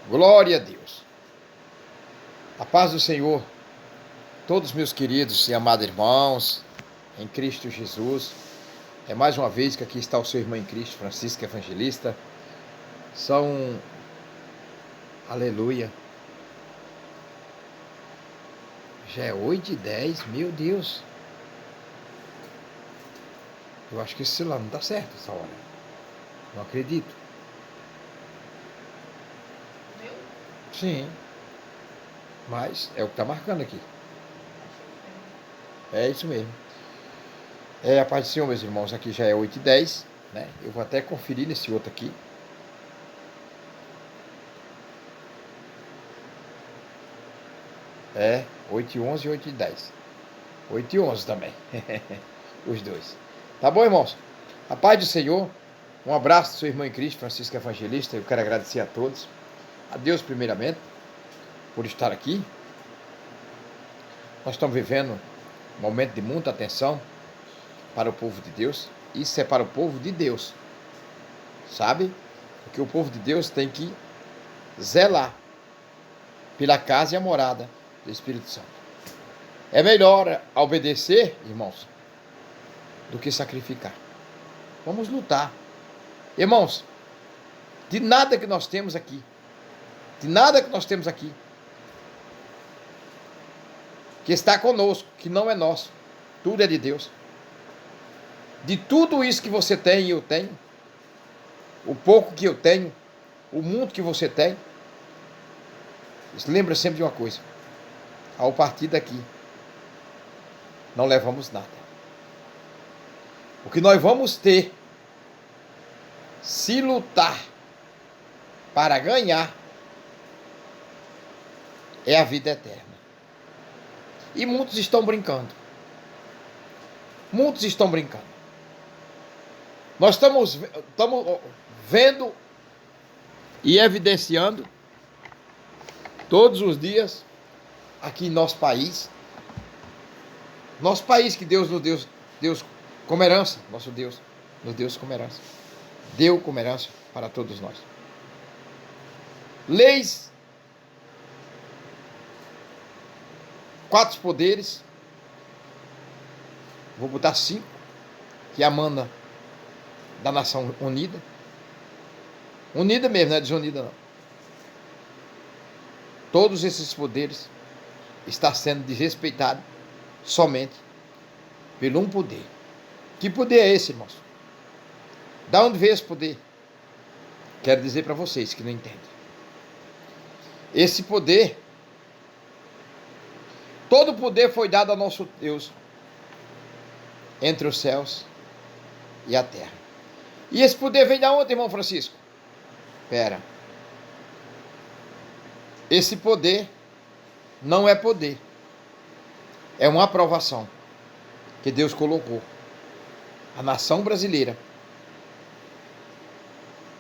Glória a Deus. A paz do Senhor, todos meus queridos e amados irmãos, em Cristo Jesus. É mais uma vez que aqui está o seu irmão em Cristo, Francisco Evangelista. Aleluia. Já é 8h10, meu Deus. Eu acho que esse celular não está certo essa hora. Não acredito. Meu? Sim. Mas é o que está marcando aqui. É isso mesmo. A paz do Senhor, meus irmãos. Aqui já é 8h10, né? Eu vou até conferir nesse outro aqui. É 8h11 e 8h10. 8h11 também. Os dois. Tá bom, irmãos? A paz do Senhor. Um abraço do seu irmão em Cristo, Francisco Evangelista. Eu quero agradecer a todos. A Deus primeiramente, por estar aqui. Nós estamos vivendo um momento de muita atenção para o povo de Deus. Isso é para o povo de Deus. Sabe? Porque o povo de Deus tem que zelar pela casa e a morada do Espírito Santo. É melhor obedecer, irmãos, do que sacrificar. Vamos lutar. Irmãos, de nada que nós temos aqui, que está conosco, que não é nosso, tudo é de Deus. De tudo isso que você tem e eu tenho, o pouco que eu tenho, o mundo que você tem, lembra sempre de uma coisa: ao partir daqui, não levamos nada. O que nós vamos ter, se lutar para ganhar, é a vida eterna. E muitos estão brincando. Muitos estão brincando. Nós estamos vendo e evidenciando todos os dias aqui em nosso país que Deus nos deu como herança, nosso Deus nos deu como herança. Deu como herança para todos nós. Leis, 4 poderes, vou botar 5, que é a mana da nação unida. Unida mesmo, não é desunida não. Todos esses poderes estão sendo desrespeitados somente pelo um poder. Que poder é esse, irmãos? Da onde veio esse poder? Quero dizer para vocês que não entendem. Esse poder, todo poder foi dado ao nosso Deus entre os céus e a terra. E esse poder vem da onde, irmão Francisco? Espera. Esse poder não é poder. É uma aprovação que Deus colocou a nação brasileira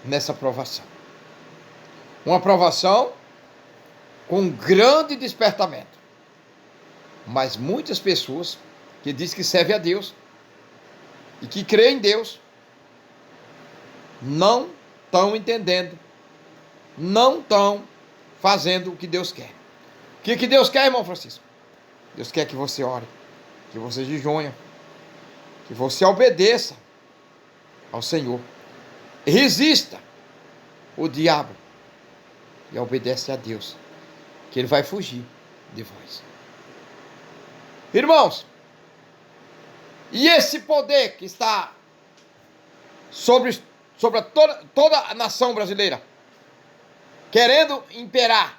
nessa aprovação. Uma aprovação com um grande despertamento. Mas muitas pessoas que dizem que servem a Deus e que creem em Deus não estão entendendo, não estão fazendo o que Deus quer. O que Deus quer, irmão Francisco? Deus quer que você ore, que você jejuone, que você obedeça ao Senhor. Resista o diabo e obedece a Deus, que ele vai fugir de vós. Irmãos, e esse poder que está sobre toda a nação brasileira, querendo imperar,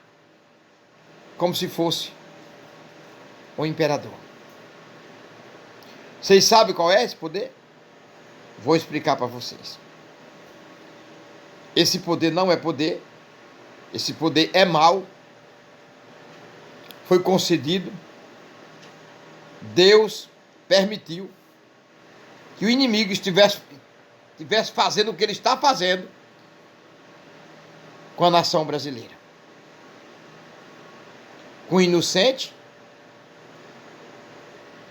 como se fosse o imperador. Vocês sabem qual é esse poder? Vou explicar para vocês. Esse poder não é poder. Esse poder é mau. Foi concedido. Deus permitiu que o inimigo estivesse fazendo o que ele está fazendo com a nação brasileira. Com o inocente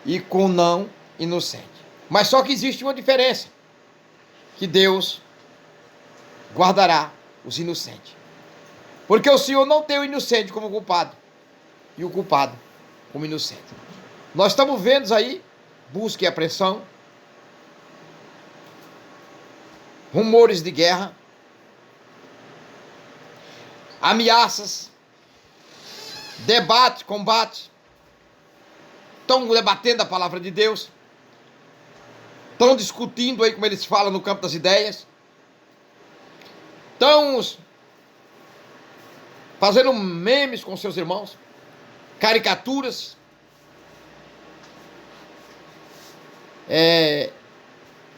e com o não inocente. Mas só que existe uma diferença: que Deus guardará os inocentes. Porque o Senhor não tem o inocente como culpado e o culpado como inocente. Nós estamos vendo aí busca e apreensão, rumores de guerra, ameaças, debate, combate. Estão debatendo a palavra de Deus. Estão discutindo aí, como eles falam, no campo das ideias. Estão fazendo memes com seus irmãos, caricaturas,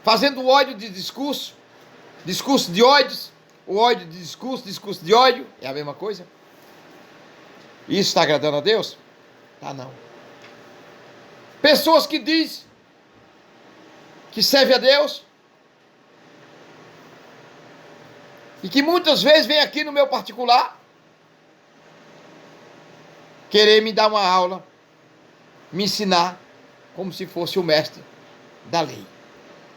fazendo ódio de discurso, discurso de ódios, o ódio de discurso, discurso de ódio, é a mesma coisa. Isso está agradando a Deus? Tá não. Pessoas que dizem que servem a Deus e que muitas vezes vêm aqui no meu particular querer me dar uma aula, me ensinar como se fosse o mestre da lei.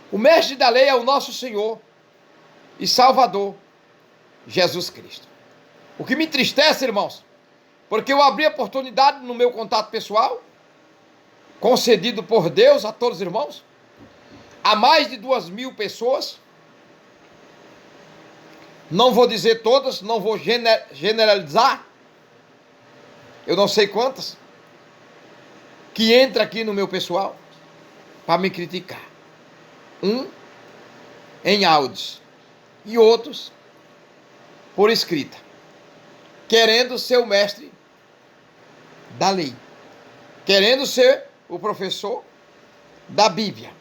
O mestre da lei é o nosso Senhor e Salvador, Jesus Cristo. O que me entristece, irmãos, porque eu abri a oportunidade no meu contato pessoal, concedido por Deus a todos os irmãos, a mais de 2.000 pessoas, não vou dizer todas, não vou generalizar, eu não sei quantas, que entra aqui no meu pessoal para me criticar. Em áudios e outros por escrita, querendo ser o mestre da lei, querendo ser o professor da Bíblia.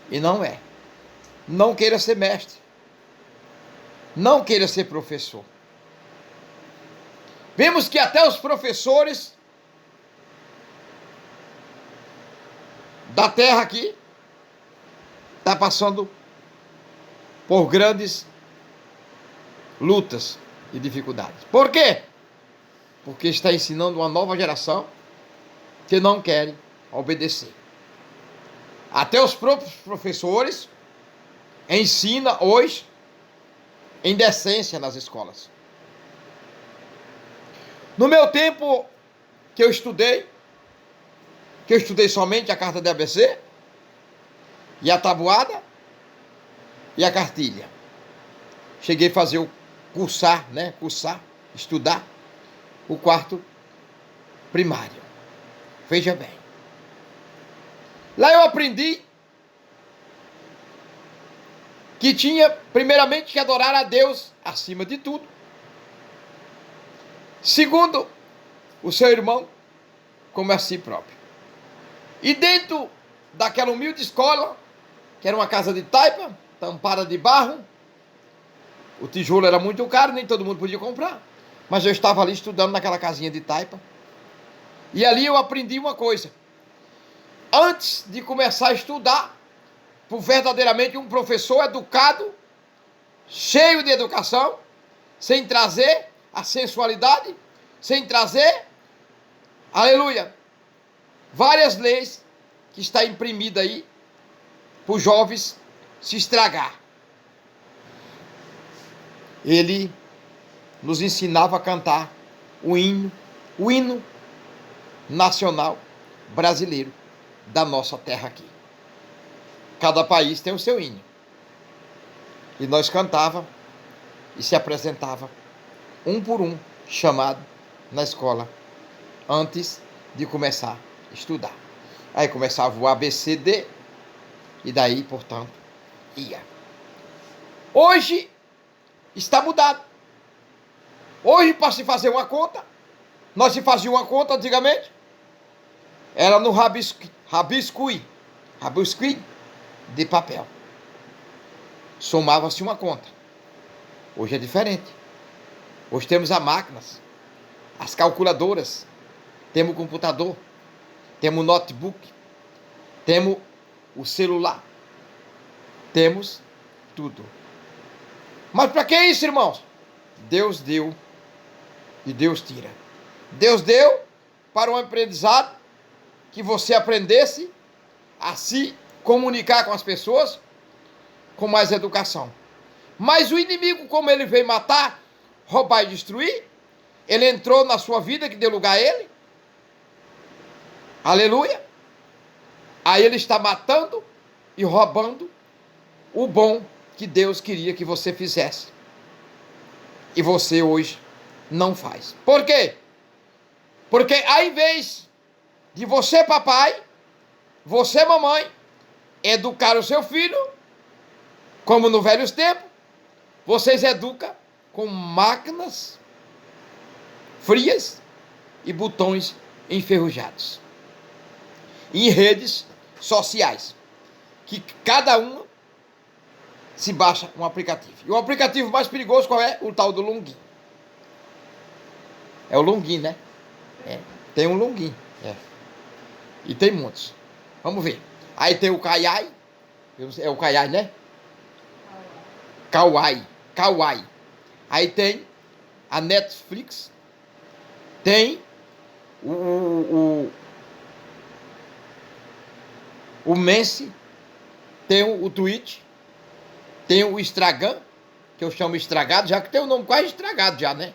E não é. Não queira ser mestre. Não queira ser professor. Vemos que até os professores da terra aqui está passando por grandes lutas e dificuldades. Por quê? Porque está ensinando uma nova geração que não querem obedecer. Até os próprios professores ensinam hoje indecência nas escolas. No meu tempo que eu estudei somente a carta de ABC, e a tabuada, e a cartilha. Cheguei a fazer o cursar, estudar o quarto primário. Veja bem. Lá eu aprendi que tinha primeiramente que adorar a Deus acima de tudo. Segundo, o seu irmão como a si próprio. E dentro daquela humilde escola, que era uma casa de taipa, tampada de barro, o tijolo era muito caro, nem todo mundo podia comprar. Mas eu estava ali estudando naquela casinha de taipa. E ali eu aprendi uma coisa. Antes de começar a estudar, por verdadeiramente um professor educado, cheio de educação, sem trazer a sensualidade, sem trazer, aleluia, várias leis que está imprimida aí para os jovens se estragar. Ele nos ensinava a cantar o hino nacional brasileiro da nossa terra aqui. Cada país tem o seu hino. E nós cantava e se apresentava um por um, chamado na escola, antes de começar a estudar. Aí começava o ABCD e daí, portanto, ia. Hoje está mudado. Hoje, para se fazer uma conta, nós se fazia uma conta antigamente, era no rabiscui de papel. Somava-se uma conta. Hoje é diferente. Hoje temos as máquinas, as calculadoras, temos o computador, temos o notebook, temos o celular, temos tudo. Mas para que isso, irmãos? Deus deu e Deus tira. Deus deu para um aprendizado que você aprendesse a se comunicar com as pessoas com mais educação. Mas o inimigo, como ele veio matar, roubar e destruir. Ele entrou na sua vida que deu lugar a ele. Aleluia. Aí ele está matando e roubando o bom que Deus queria que você fizesse. E você hoje não faz. Por quê? Porque ao invés de você, papai, você, mamãe, educar o seu filho, como no velhos tempos, vocês educam com máquinas frias e botões enferrujados. Em redes sociais, que cada uma se baixa um aplicativo. E o aplicativo mais perigoso qual é? O tal do Longin. É o Longin, né? É. Tem um Longin. É. E tem muitos. Vamos ver. Aí tem o Kayai. É o Kayai, né? Kawaii. Aí tem a Netflix. Tem o Messi. Tem o Twitch. Tem o Instagram, que eu chamo estragado, já que tem o nome quase estragado já, né?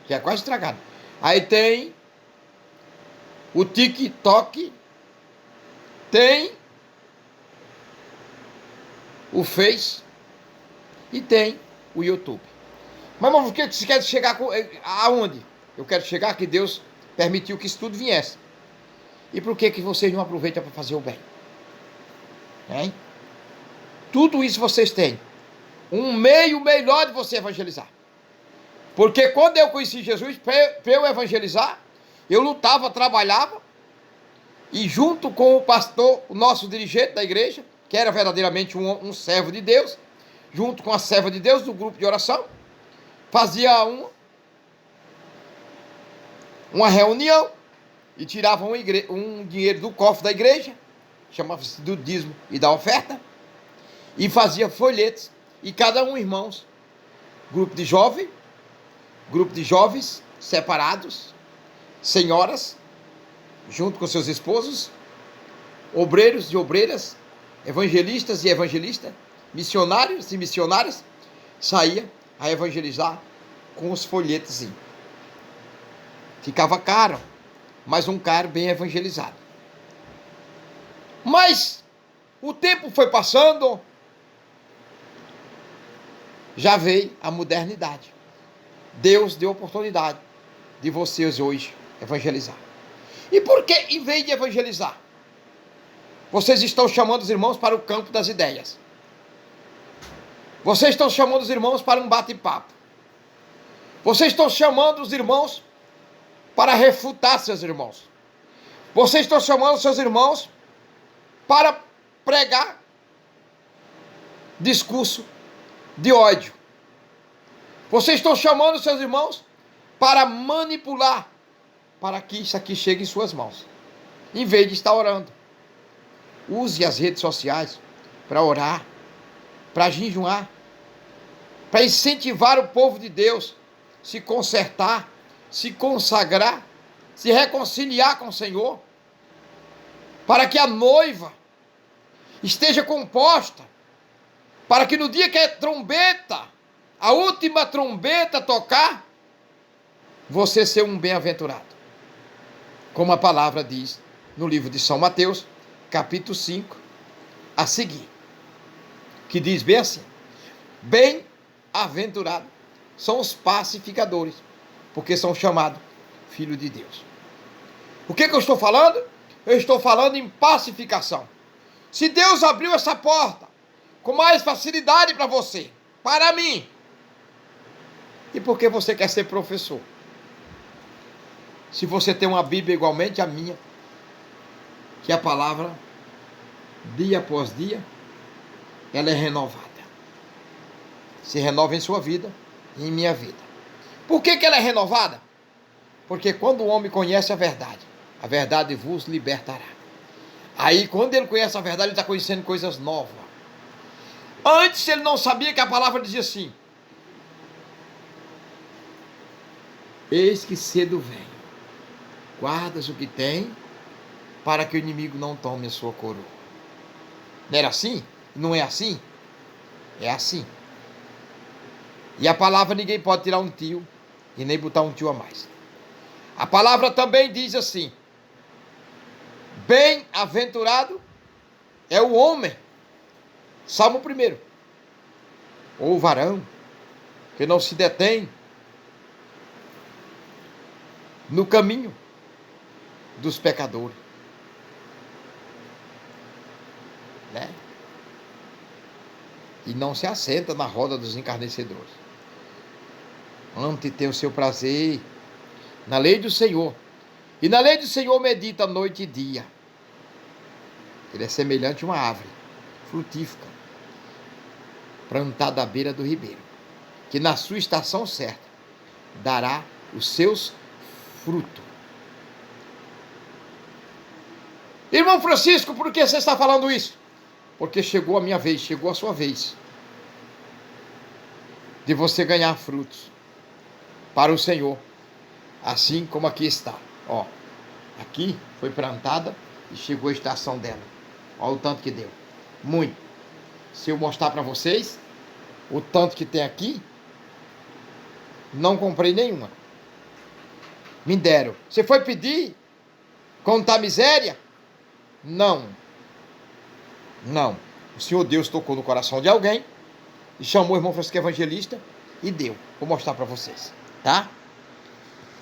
Já é quase estragado. Aí tem o TikTok. Tem o Face. E tem o YouTube. Mas o que você quer chegar aonde? Eu quero chegar que Deus permitiu que isso tudo viesse. E por que vocês não aproveitam para fazer o bem? Hein? Tudo isso vocês têm. Um meio melhor de você evangelizar. Porque quando eu conheci Jesus, para eu evangelizar, eu lutava, trabalhava, e junto com o pastor, o nosso dirigente da igreja, que era verdadeiramente um servo de Deus, junto com a serva de Deus do grupo de oração, fazia uma reunião e tirava um dinheiro do cofre da igreja, chamava-se do dízimo e da oferta, e fazia folhetos, e cada um, irmãos, grupo de jovens separados, senhoras, junto com seus esposos, obreiros e obreiras, evangelistas e evangelistas, missionários e missionárias, saía a evangelizar com os folhetos. Ficava caro, mas um caro bem evangelizado. Mas o tempo foi passando, já veio a modernidade. Deus deu oportunidade de vocês hoje evangelizar. E por que, em vez de evangelizar, vocês estão chamando os irmãos para o campo das ideias? Vocês estão chamando os irmãos para um bate-papo. Vocês estão chamando os irmãos para refutar seus irmãos. Vocês estão chamando seus irmãos para pregar discurso de ódio. Vocês estão chamando seus irmãos para manipular, para que isso aqui chegue em suas mãos, em vez de estar orando. Use as redes sociais para orar, para jejuar, para incentivar o povo de Deus, se consertar, se consagrar, se reconciliar com o Senhor, para que a noiva esteja composta, para que no dia que a trombeta, a última trombeta tocar, você ser um bem-aventurado. Como a palavra diz no livro de São Mateus, capítulo 5, a seguir, que diz bem assim: bem-aventurados são os pacificadores, porque são chamados filhos de Deus. O que eu estou falando? Eu estou falando em pacificação. Se Deus abriu essa porta com mais facilidade para você, para mim, e por que você quer ser professor? Se você tem uma Bíblia igualmente a minha, que a palavra, dia após dia, ela é renovada. Se renova em sua vida e em minha vida. Por que ela é renovada? Porque quando o homem conhece a verdade vos libertará. Aí, quando ele conhece a verdade, ele está conhecendo coisas novas. Antes, ele não sabia que a palavra dizia assim: eis que cedo venho, guardas o que tem, para que o inimigo não tome a sua coroa. Não era assim? Não é assim? É assim. E a palavra ninguém pode tirar um tio e nem botar um tio a mais. A palavra também diz assim: bem-aventurado é o homem, Salmo 1, ou o varão, que não se detém no caminho dos pecadores, né? E não se assenta na roda dos encarnecedores. Antes tem o seu prazer na lei do Senhor, e na lei do Senhor medita noite e dia. Ele é semelhante a uma árvore frutífera, plantada à beira do ribeiro, que na sua estação certa dará os seus frutos. Irmão Francisco, por que você está falando isso? Porque chegou a minha vez, chegou a sua vez de você ganhar frutos para o Senhor, assim como aqui está. Ó, aqui foi plantada e chegou a estação dela. Olha o tanto que deu. Muito. Se eu mostrar para vocês o tanto que tem aqui, não comprei nenhuma. Me deram. Você foi pedir? Contar miséria? Não. Não. O Senhor Deus tocou no coração de alguém e chamou o irmão Francisco Evangelista e deu. Vou mostrar para vocês, tá?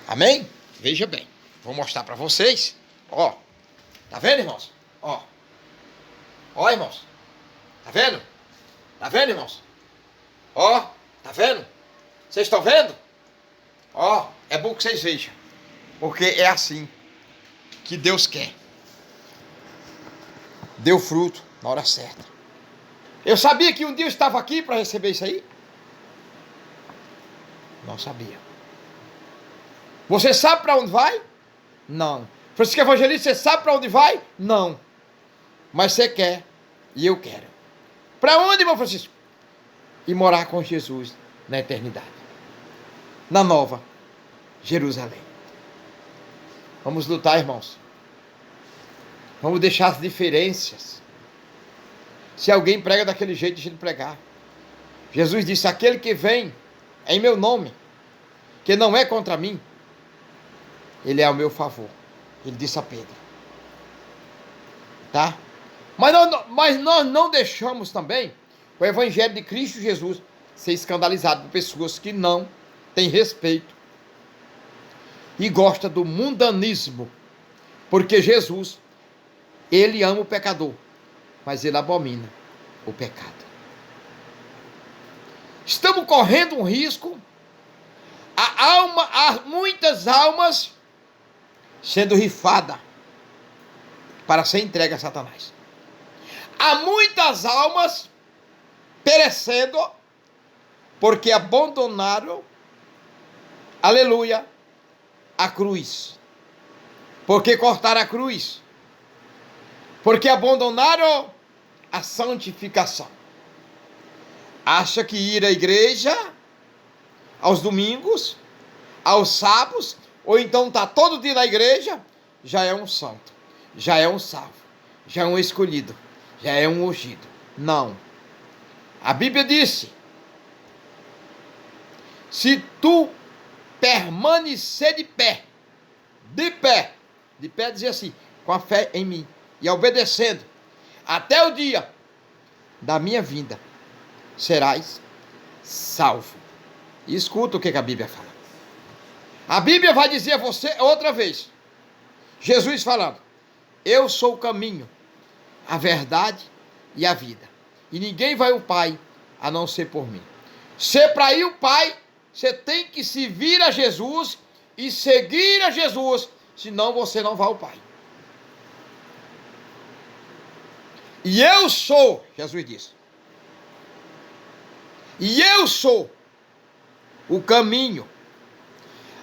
Amém? Veja bem. Vou mostrar para vocês. Ó. Tá vendo, irmãos? Ó. Ó, irmãos. Tá vendo? Tá vendo, irmãos? Ó. Tá vendo? Vocês estão vendo? Ó. É bom que vocês vejam. Porque é assim que Deus quer. Deu fruto na hora certa. Eu sabia que um dia eu estava aqui para receber isso aí? Não sabia. Você sabe para onde vai? Não. Francisco Evangelista, você sabe para onde vai? Não. Mas você quer e eu quero. Para onde, irmão Francisco? E morar com Jesus na eternidade. Na nova Jerusalém. Vamos lutar, irmãos. Vamos deixar as diferenças. Se alguém prega daquele jeito, deixa ele pregar. Jesus disse: aquele que vem em meu nome, que não é contra mim, ele é ao meu favor. Ele disse a Pedro. Tá? Mas nós não deixamos também o evangelho de Cristo Jesus ser escandalizado por pessoas que não têm respeito e gostam do mundanismo. Porque Jesus, ele ama o pecador, mas ele abomina o pecado. Estamos correndo um risco. Há muitas almas sendo rifadas para ser entregue a Satanás. Há muitas almas perecendo porque abandonaram, aleluia, a cruz. Porque cortaram a cruz. Porque abandonaram a santificação. Acha que ir à igreja aos domingos, aos sábados, ou então tá todo dia na igreja, já é um santo, já é um salvo, já é um escolhido, já é um ungido. Não. A Bíblia disse: se tu permanecer de pé dizia assim, com a fé em mim, e obedecendo, até o dia da minha vinda, serás salvo. E escuta o que a Bíblia fala. A Bíblia vai dizer a você outra vez, Jesus falando: eu sou o caminho, a verdade e a vida, e ninguém vai ao Pai a não ser por mim. Se para ir ao Pai, você tem que se vir a Jesus e seguir a Jesus, senão você não vai ao Pai. E eu sou, Jesus disse, e eu sou o caminho,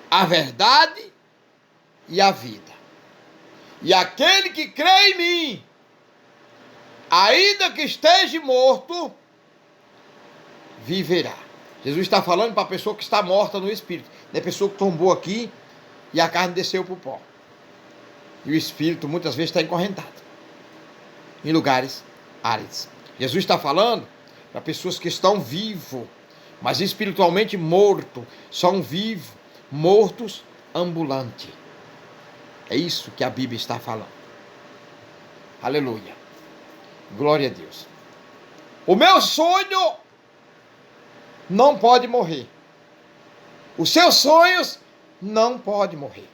a verdade e a vida. E aquele que crê em mim, ainda que esteja morto, viverá. Jesus está falando para a pessoa que está morta no espírito. Não é a pessoa que tombou aqui e a carne desceu para o pó. E o espírito muitas vezes está encorrentado em lugares áridos. Jesus está falando para pessoas que estão vivos, mas espiritualmente morto, só um vivo, mortos ambulante. É isso que a Bíblia está falando. Aleluia. Glória a Deus. O meu sonho não pode morrer. Os seus sonhos não podem morrer.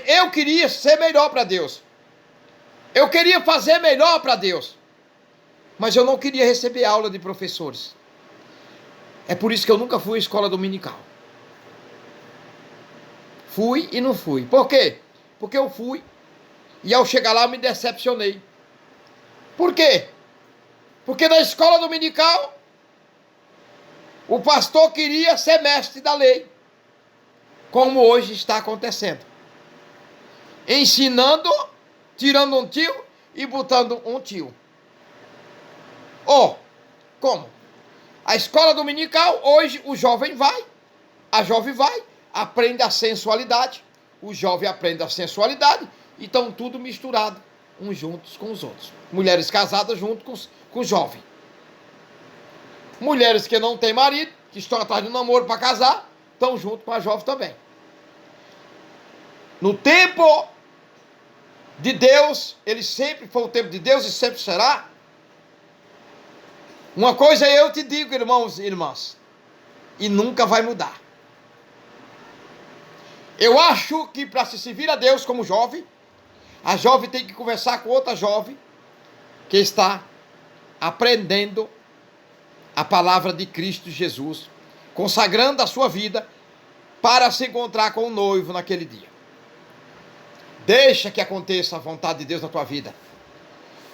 Eu queria ser melhor para Deus. Eu queria fazer melhor para Deus. Mas eu não queria receber aula de professores. É por isso que eu nunca fui à escola dominical. Fui e não fui. Por quê? Porque eu fui e ao chegar lá eu me decepcionei. Por quê? Porque na escola dominical o pastor queria ser mestre da lei, como hoje está acontecendo. Ensinando, tirando um tio e botando um tio. Como? A escola dominical, hoje o jovem vai, a jovem vai, aprende a sensualidade, o jovem aprende a sensualidade, e estão tudo misturado, uns juntos com os outros. Mulheres casadas junto com o jovem. Mulheres que não têm marido, que estão atrás de um namoro para casar, estão junto com a jovem também. No tempo de Deus, ele sempre foi o tempo de Deus e sempre será. Uma coisa eu te digo, irmãos e irmãs, e nunca vai mudar. Eu acho que para se servir a Deus como jovem, a jovem tem que conversar com outra jovem que está aprendendo a palavra de Cristo Jesus, consagrando a sua vida para se encontrar com o noivo naquele dia. Deixa que aconteça a vontade de Deus na tua vida.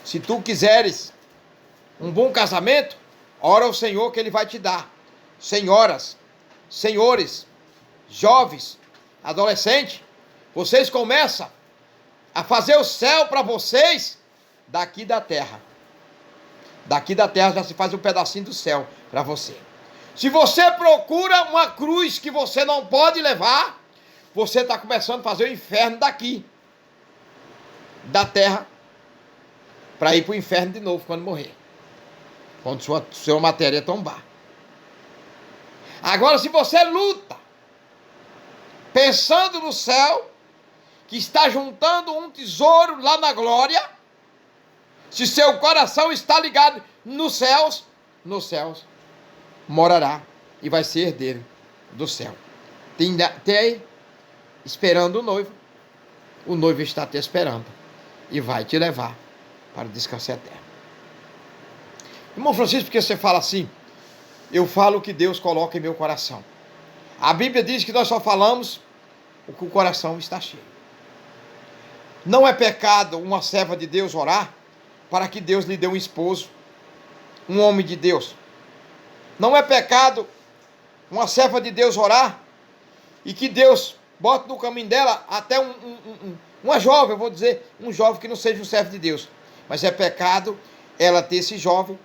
Se tu quiseres um bom casamento, ora ao Senhor que Ele vai te dar. Senhoras, senhores, jovens, adolescentes, vocês começam a fazer o céu para vocês daqui da terra. Daqui da terra já se faz um pedacinho do céu para você. Se você procura uma cruz que você não pode levar, você está começando a fazer o inferno daqui, da terra, para ir para o inferno de novo quando morrer. Quando sua matéria tombar. Agora, se você luta, pensando no céu, que está juntando um tesouro lá na glória, se seu coração está ligado nos céus morará e vai ser herdeiro do céu. Tem esperando o noivo está te esperando e vai te levar para o descanso eterno. Irmão Francisco, porque você fala assim? Eu falo o que Deus coloca em meu coração. A Bíblia diz que nós só falamos o que o coração está cheio. Não é pecado uma serva de Deus orar para que Deus lhe dê um esposo, um homem de Deus. Não é pecado uma serva de Deus orar e que Deus bote no caminho dela até uma jovem, eu vou dizer, um jovem que não seja um servo de Deus. Mas é pecado ela ter esse jovem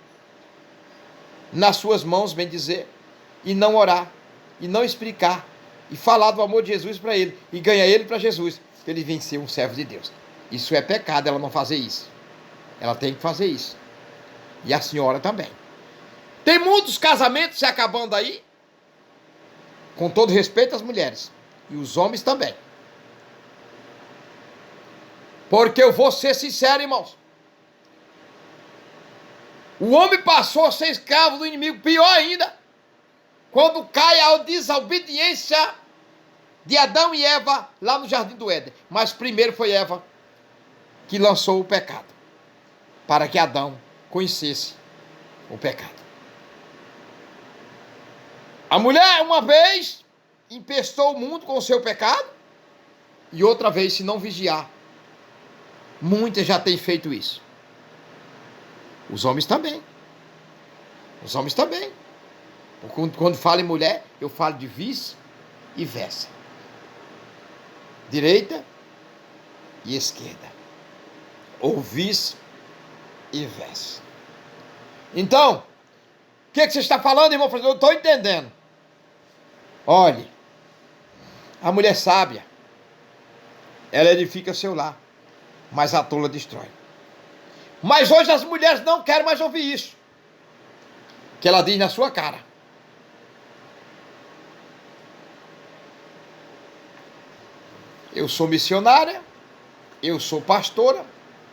nas suas mãos, bem dizer, e não orar, e não explicar, e falar do amor de Jesus para ele, e ganhar ele para Jesus, para ele vencer um servo de Deus. Isso é pecado, ela não fazer isso. Ela tem que fazer isso. E a senhora também. Tem muitos casamentos se acabando aí, com todo respeito às mulheres, e os homens também. Porque eu vou ser sincero, irmãos. O homem passou a ser escravo do inimigo, pior ainda, quando cai a desobediência de Adão e Eva lá no Jardim do Éden. Mas primeiro foi Eva que lançou o pecado, para que Adão conhecesse o pecado. A mulher, uma vez, empestou o mundo com o seu pecado, e outra vez, se não vigiar, muitas já têm feito isso. Os homens também. Os homens também. Quando falo em mulher, eu falo de vice e versa. Direita e esquerda. Ou vice e versa. Então, o que você está falando, irmão? Eu estou entendendo. Olhe, a mulher sábia, ela edifica seu lar, mas a tola destrói. Mas hoje as mulheres não querem mais ouvir isso. Que ela diz na sua cara. eu sou missionária, eu sou pastora,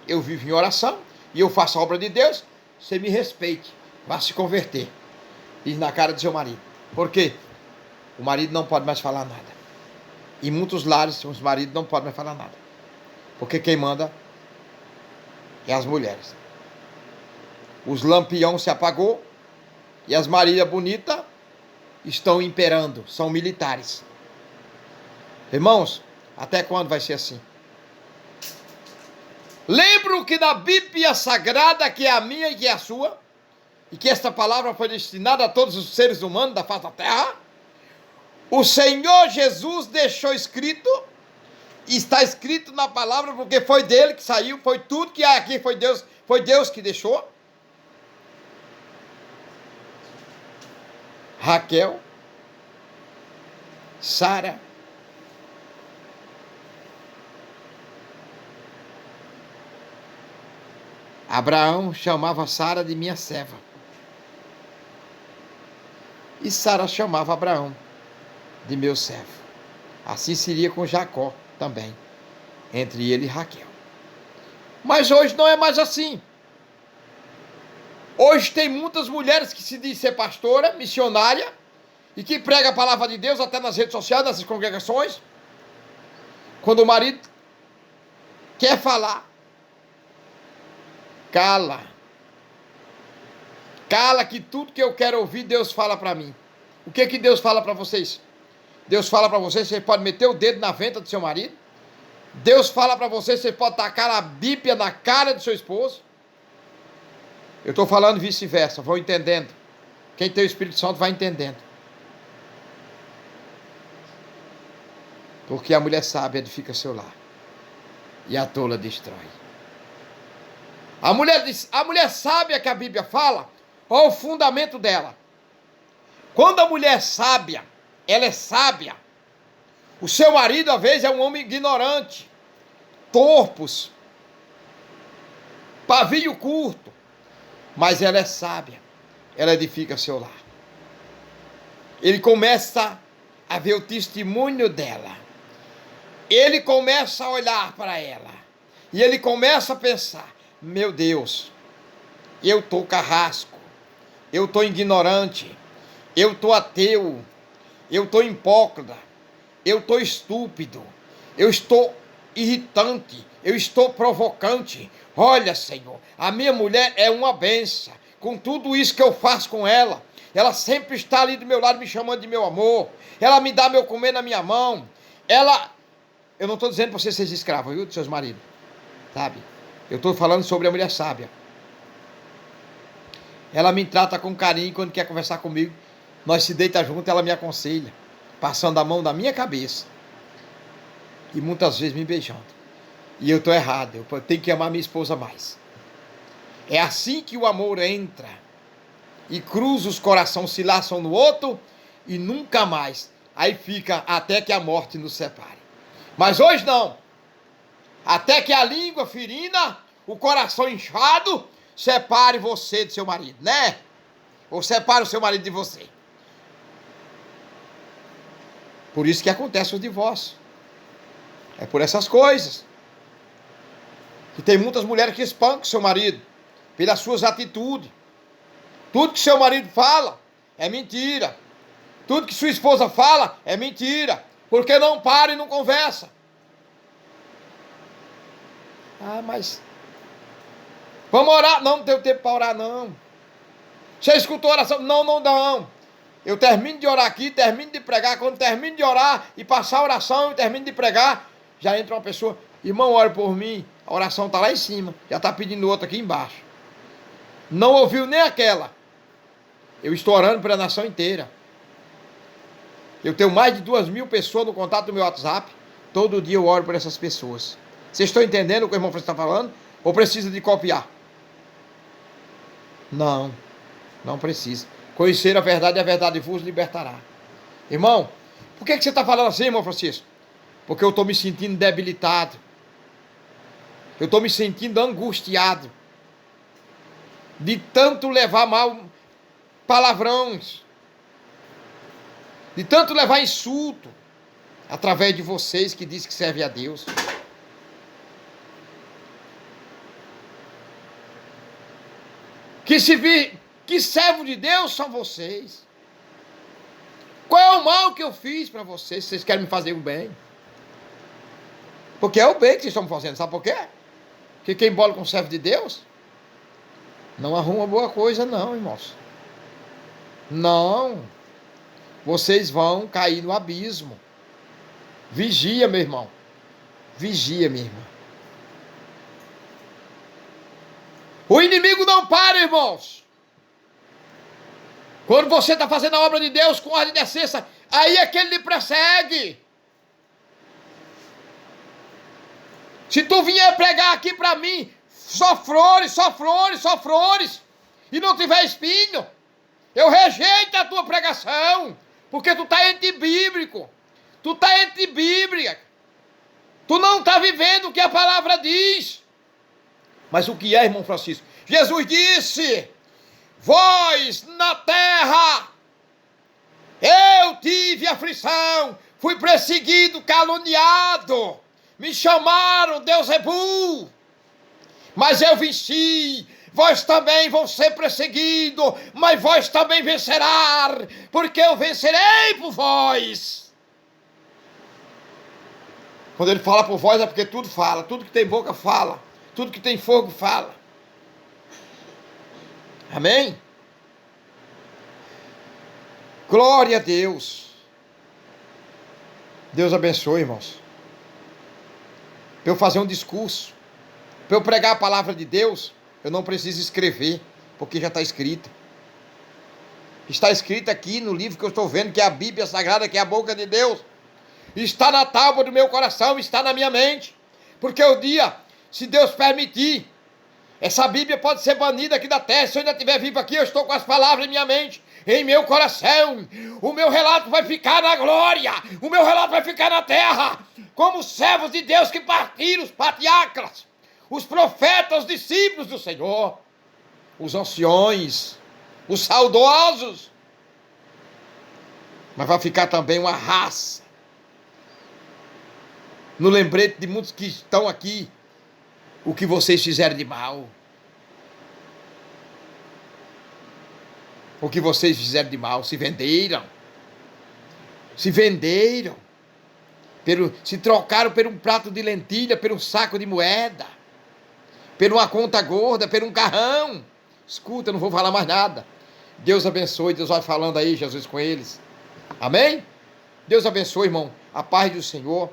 eu vivo em oração e eu faço a obra de Deus, você me respeite, vá se converter. Diz na cara do seu marido. Por quê? O marido não pode mais falar nada. Em muitos lares, os maridos não podem mais falar nada. Porque quem manda é as mulheres. Os lampião se apagou e as Maria Bonita estão imperando, são militares. Irmãos, até quando vai ser assim? Lembro que na Bíblia Sagrada, que é a minha e que é a sua, e que esta palavra foi destinada a todos os seres humanos da face da terra, o Senhor Jesus deixou escrito, está escrito na palavra, porque foi dele que saiu, foi tudo que há aqui, foi Deus que deixou. Raquel, Sara, Abraão chamava Sara de minha serva. E Sara chamava Abraão de meu servo. Assim seria com Jacó também, entre ele e Raquel. Mas hoje não é mais assim. Hoje tem muitas mulheres que se dizem ser pastora, missionária, e que prega a palavra de Deus até nas redes sociais, nessas congregações. Quando o marido quer falar, cala. Cala, que tudo que eu quero ouvir, Deus fala para mim. O que Deus fala para vocês? Deus fala para vocês, você pode meter o dedo na venta do seu marido. Deus fala para vocês, você pode tacar a Bíblia na cara do seu esposo. Eu estou falando vice-versa, vão entendendo. Quem tem o Espírito Santo vai entendendo. Porque a mulher sábia edifica seu lar. E a tola destrói. A mulher sábia que a Bíblia fala, qual é o fundamento dela? Quando a mulher sábia, ela é sábia. O seu marido, às vezes, é um homem ignorante, torpos, pavio curto. Mas ela é sábia. Ela edifica seu lar. Ele começa a ver o testemunho dela. Ele começa a olhar para ela. E ele começa a pensar, meu Deus, eu estou carrasco, eu estou ignorante, eu estou ateu, eu estou hipócrita, eu estou estúpido, eu estou irritante, eu estou provocante. Olha, Senhor, a minha mulher é uma benção. Com tudo isso que eu faço com ela, ela sempre está ali do meu lado me chamando de meu amor. Ela me dá meu comer na minha mão. Eu não estou dizendo para vocês serem escravos, viu, dos seus maridos, sabe? Eu estou falando sobre a mulher sábia. Ela me trata com carinho quando quer conversar comigo. Nós se deita junto, ela me aconselha, passando a mão na minha cabeça. E muitas vezes me beijando. E eu estou errado, eu tenho que amar minha esposa mais. É assim que o amor entra. E cruza os corações, se laçam no outro e nunca mais. Aí fica até que a morte nos separe. Mas hoje não. Até que a língua ferina, o coração inchado, separe você do seu marido, né? Ou separe o seu marido de você. Por isso que acontece o divórcio. É por essas coisas. Que tem muitas mulheres que espancam seu marido pelas suas atitudes. Tudo que seu marido fala é mentira. Tudo que sua esposa fala é mentira. Porque não para e não conversa. Ah, mas vamos orar? Não tenho tempo para orar, não. Você escutou a oração? Não. Eu termino de orar aqui, termino de pregar. Quando termino de orar e passar a oração e termino de pregar, já entra uma pessoa, irmão, ore por mim. A oração está lá em cima, já está pedindo outra aqui embaixo. Não ouviu nem aquela. Eu estou orando pela nação inteira. Eu tenho mais de 2.000 pessoas no contato do meu WhatsApp. Todo dia eu oro por essas pessoas. Vocês estão entendendo o que o irmão Francisco está falando? Ou precisa de copiar? Não precisa. Conhecer a verdade vos libertará. Irmão, por que você está falando assim, irmão Francisco? Porque eu estou me sentindo debilitado. Eu estou me sentindo angustiado. De tanto levar mal palavrões. De tanto levar insulto. através de vocês que diz que serve a Deus. Que servo de Deus são vocês. Qual é o mal que eu fiz para vocês? Vocês querem me fazer o bem? Porque é o bem que vocês estão fazendo, sabe por quê? Porque quem bola com o servo de Deus não arruma boa coisa não, irmãos. Não. Vocês vão cair no abismo. Vigia, meu irmão. Vigia, minha irmã. O inimigo não para, irmãos. Quando você está fazendo a obra de Deus com ordem de decência, aí é que ele lhe persegue. Se tu vier pregar aqui para mim, só flores, só flores, só flores, e não tiver espinho, eu rejeito a tua pregação, porque tu está antibíblico, tu está antibíblica, tu não está vivendo o que a palavra diz. Mas o que é, irmão Francisco? Jesus disse: vós na terra, eu tive aflição, fui perseguido, caluniado, me chamaram Beuzebu, mas eu venci. Vós também vão ser perseguidos, mas vós também vencerá, porque eu vencerei por vós. Quando ele fala por vós é porque tudo fala, tudo que tem boca fala, tudo que tem fogo fala. Amém? Glória a Deus. Deus abençoe, irmãos. Para eu fazer um discurso, para eu pregar a palavra de Deus, eu não preciso escrever, porque já está escrito. Está escrito aqui no livro que eu estou vendo, que é a Bíblia Sagrada, que é a boca de Deus. Está na tábua do meu coração, está na minha mente. Porque o dia, se Deus permitir, essa Bíblia pode ser banida aqui da terra. Se eu ainda estiver vivo aqui, eu estou com as palavras em minha mente, em meu coração. O meu relato vai ficar na glória. O meu relato vai ficar na terra. Como os servos de Deus que partiram, os patriarcas, os profetas, os discípulos do Senhor, os anciões, os saudosos. Mas vai ficar também uma raça, no lembrete de muitos que estão aqui, o que vocês fizeram de mal. O que vocês fizeram de mal, se venderam. Se venderam. Se trocaram por um prato de lentilha, por um saco de moeda, por uma conta gorda, por um carrão. Escuta, eu não vou falar mais nada. Deus abençoe, Deus vai falando aí, Jesus, com eles. Amém? Deus abençoe, irmão. A paz do Senhor.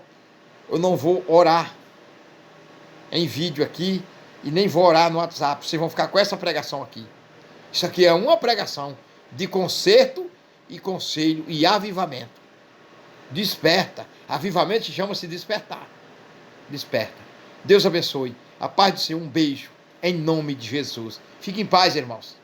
Eu não vou orar em vídeo aqui e nem vou orar no WhatsApp. Vocês vão ficar com essa pregação aqui. Isso aqui é uma pregação de conserto e conselho e avivamento. Desperta. Avivamento chama-se despertar. Desperta. Deus abençoe. A paz do Senhor. Um beijo. Em nome de Jesus. Fique em paz, irmãos.